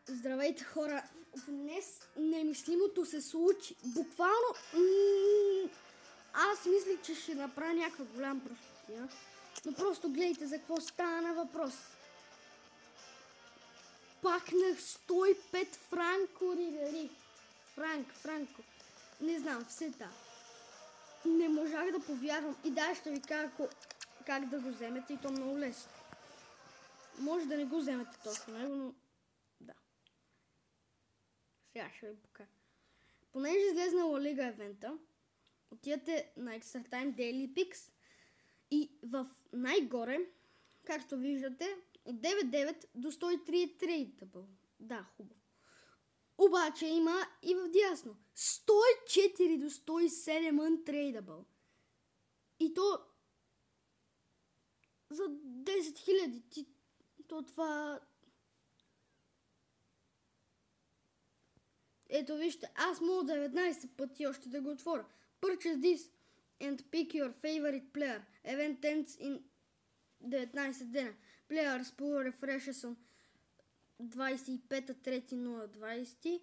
Здравейте, хора! Днес немислимото се случи. Буквално аз мислих, че ще направя някаква голяма простотия, но просто гледайте за какво стана въпрос. Пакнах 105 франко, рибери. Франко. Не знам, все та. Не можах да повярвам и да, ще ви кажа как да го вземете и то много лесно. Може да не го вземете точно него, но да. Сега ще ви покажа. Понеже излезнала Лига евента, отидете на Extra Time Daily Picks и в най-горе, както виждате, от 9.9 до 103 е трейдабъл. Да, хубаво. Обаче има и в дясно. 104 до 107 untradeable. И то за 10 000. То това... Ето вижте, аз мога 19 пъти още да го отворя. Purchase this and pick your favorite player. Event ends in 19 дена. Players pull refreshes on 25.3.020.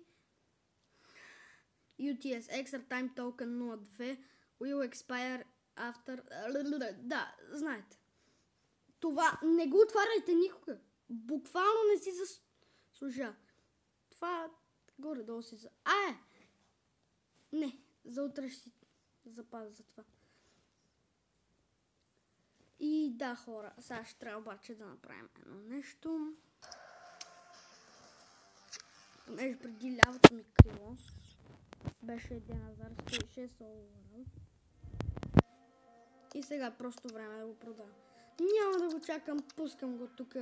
UTS Extra Time Token 02 will expire after... Да, знаете. Това не го отваряйте никога. Буквално не си заслужава. Това горе-долу си за... Не, за утре ще си запазя за това. И да, хора, сега ще трябва обаче да направим едно нещо. Понеже преди лявото ми крило беше един азар 106 overall. И сега просто време да го продавам. Няма да го чакам, пускам го тук.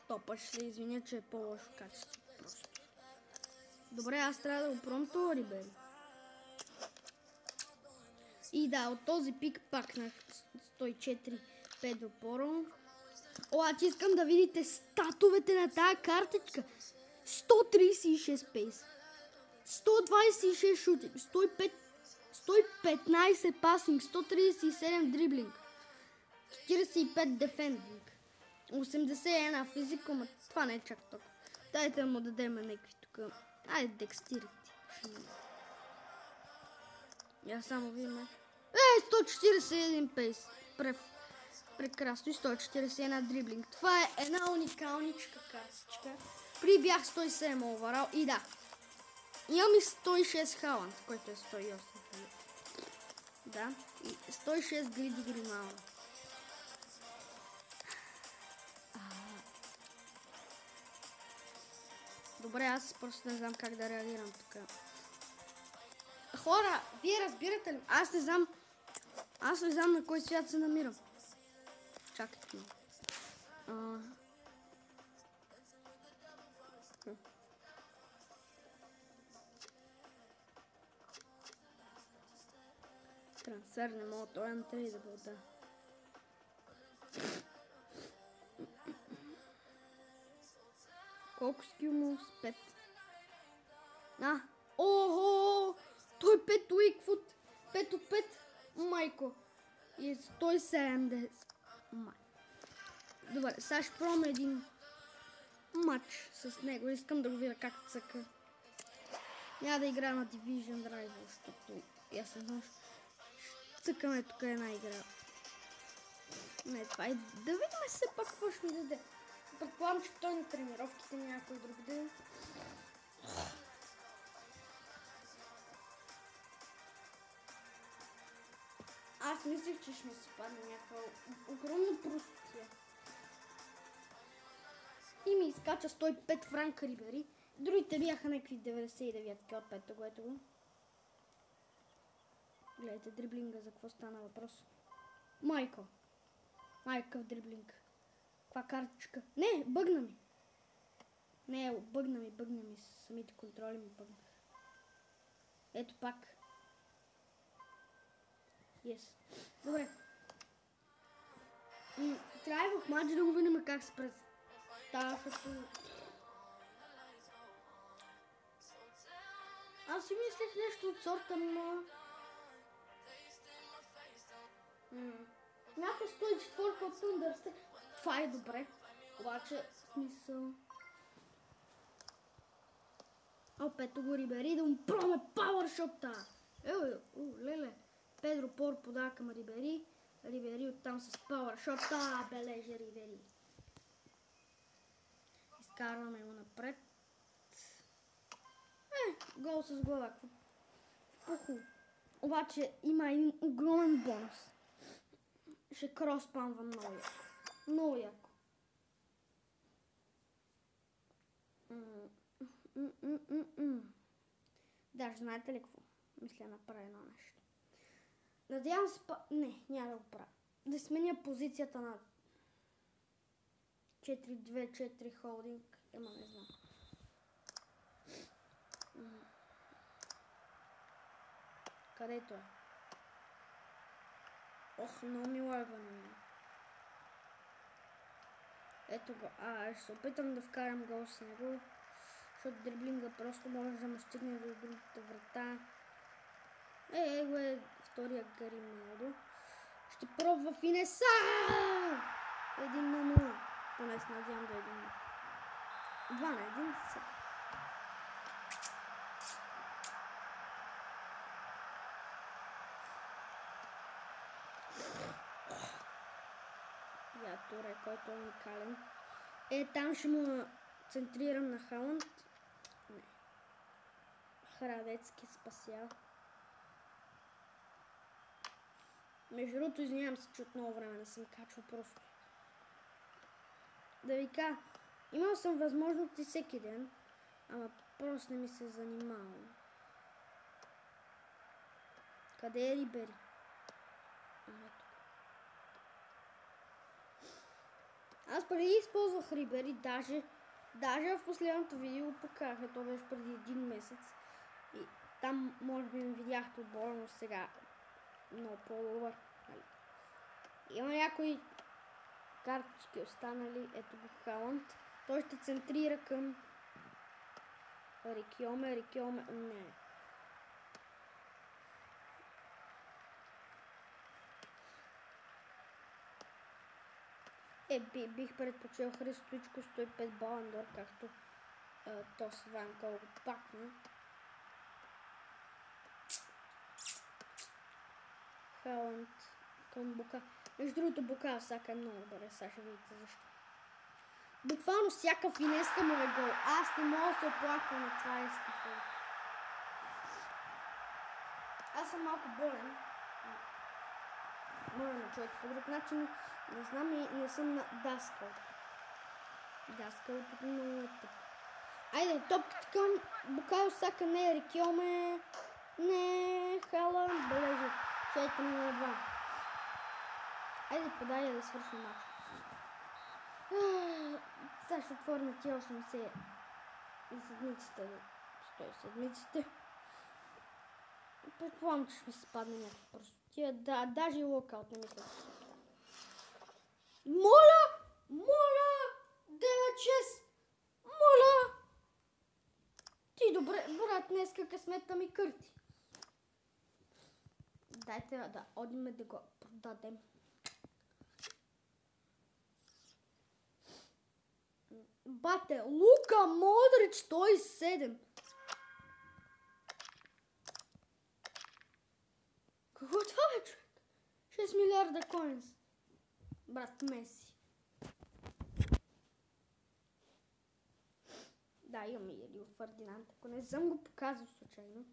Топа ще се извиня, че е по-лошо качество просто. Добре, аз трябва да го пробвам това, рибери. И да, от този пик пакнах 104 5 опора. Обаче искам да видите статовете на тази картичка. 136 пейс, 126 шутинг, 115 пасинг, 137 дриблинг, 45 дефендинг, 81 физика, но това не е чак толкова. Дайте да му дадем някакви тук. Айде, декстирайте. Я само видим. 141 пейс. Прекрасно. И 141 дриблинг. Това е една уникалничка картичка. При бях 107 overall. И да. Имам и 106 Халанд, който е 108. Да. И 106 Гриди Гримала. Добре, аз просто не знам как да реагирам тук. Хора, вие разбирате ли? Аз не знам на кой свят се намирам. Чакайте. Трансфер не мога, той е на 3 да бъда. Колко скил му? С 5. Охо! Той е 5 уикфут. 5 от 5. Майко. И е 170. Добре, сега ще пробвам един матч с него. Искам да го видя как цъка. Няма да играя на Division Drive, защото аз не знам. Цъкаме тук една игра. Не, това е да видим все пак какво ще ми даде. Предполагам, че той на тренировките някой друг ден. Аз мислих, че ще ми се падне някаква огромна простотия. И ми изкача 105 франка, рибери. Другите бяха някакви 99 от 5-то, което го. Гледайте дриблинга, за какво стана въпрос. Майкъв дриблинг. Каква картичка? Не, бъгна ми. Не, бъгна ми. Самите контроли ми бъгна. Ето пак. Yes. Добре. Трябва в матч да го видим как се представя. Аз си мислех нещо от сорта на... Някаква 104 от Thunder. това е добре. Обаче, в смисъл... Опето го Рибери да му пробваме пауършота. Леле. Педро Пор подава към Рибери. Рибери оттам с пауършота. Бележи Рибери. Изкарваме го напред. Гол с глава. Пуху. Обаче има един огромен бонус. Ще кроспамвам много яко. Много яко. Даже знаете ли какво? Мисля да направя едно нещо. Надявам се Не, няма да го правя. Да сменя позицията на 4-2-4 холдинг. Ема не знам. Където е? Ох, много ми лагва на мен. Ето го. Ще се опитам да вкарам гол с него. Защото дриблинга просто може да му стигне до другата врата. Го е втория Гарималдо. Ще пробва Финеса! 1-0. Поне се надявам да е 1-0. 2-1. Туре, който е уникален. Там ще му центрирам на Халанд. Не. Храдецки спасял. Между другото, извинявам се, че от много време не съм качвал просто. Да ви кажа, имал съм възможности всеки ден, ама просто не ми се занимавам. Къде е Рибери? Аз преди използвах Рибери, даже в последното видео покаха, то беше преди 1 месец. И там може би ме видяхте отбора, но сега много по-добър. Има някои картички останали, ето го Халанд. Той ще центрира към Рикьоме, не. Бих предпочел Христоичко 105 Баландор, както Тос Ванка го пакна. Халанд към Бука. Между другото, Бука всяка е много добре, сега ще видите защо. Буквално всяка финеска му е гол. Аз не мога да се оплаквам на това изкупване. Аз съм малко болен. Моля на човек по друг начин, не знам и не съм на Даскал. Даскал тук много е тъп. Айде, топката към Букайо Сака, не Рикьоме, не Халанд, бележи 4-2. Айде, подай да свършим матч. Сега ще отворим тия 80 и седмиците. 100 седмиците. Предполагам, че ще ми се падне някакво просто. Даже и локаут не мисля. Моля! 9-6! Моля! Ти добре, брат, днеска късмета ми кърти. Дайте да одиме да го продадем. Бате, Лука Модрич 107. Какво това е, човек? 6 милиарда коинс. Брат Меси. Да, имам и Рио Фердинанд, ако не съм го показал случайно.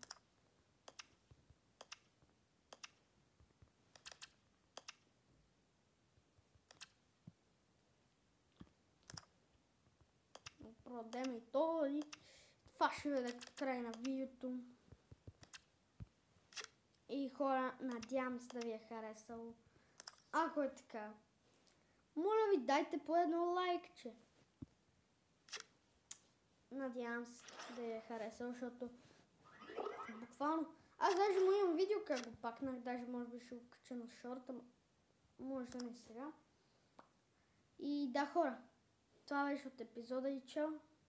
Продадем и то и това ще бъде край на видеото. И хора, надявам се да ви е харесало. Ако е така, моля ви, дайте по едно лайкче. Надявам се да ви е харесало, защото буквално... Аз даже му имам видео как го пакнах, даже може би ще го кача на шорта, може да не сега. И да, хора, това беше от епизода и чао.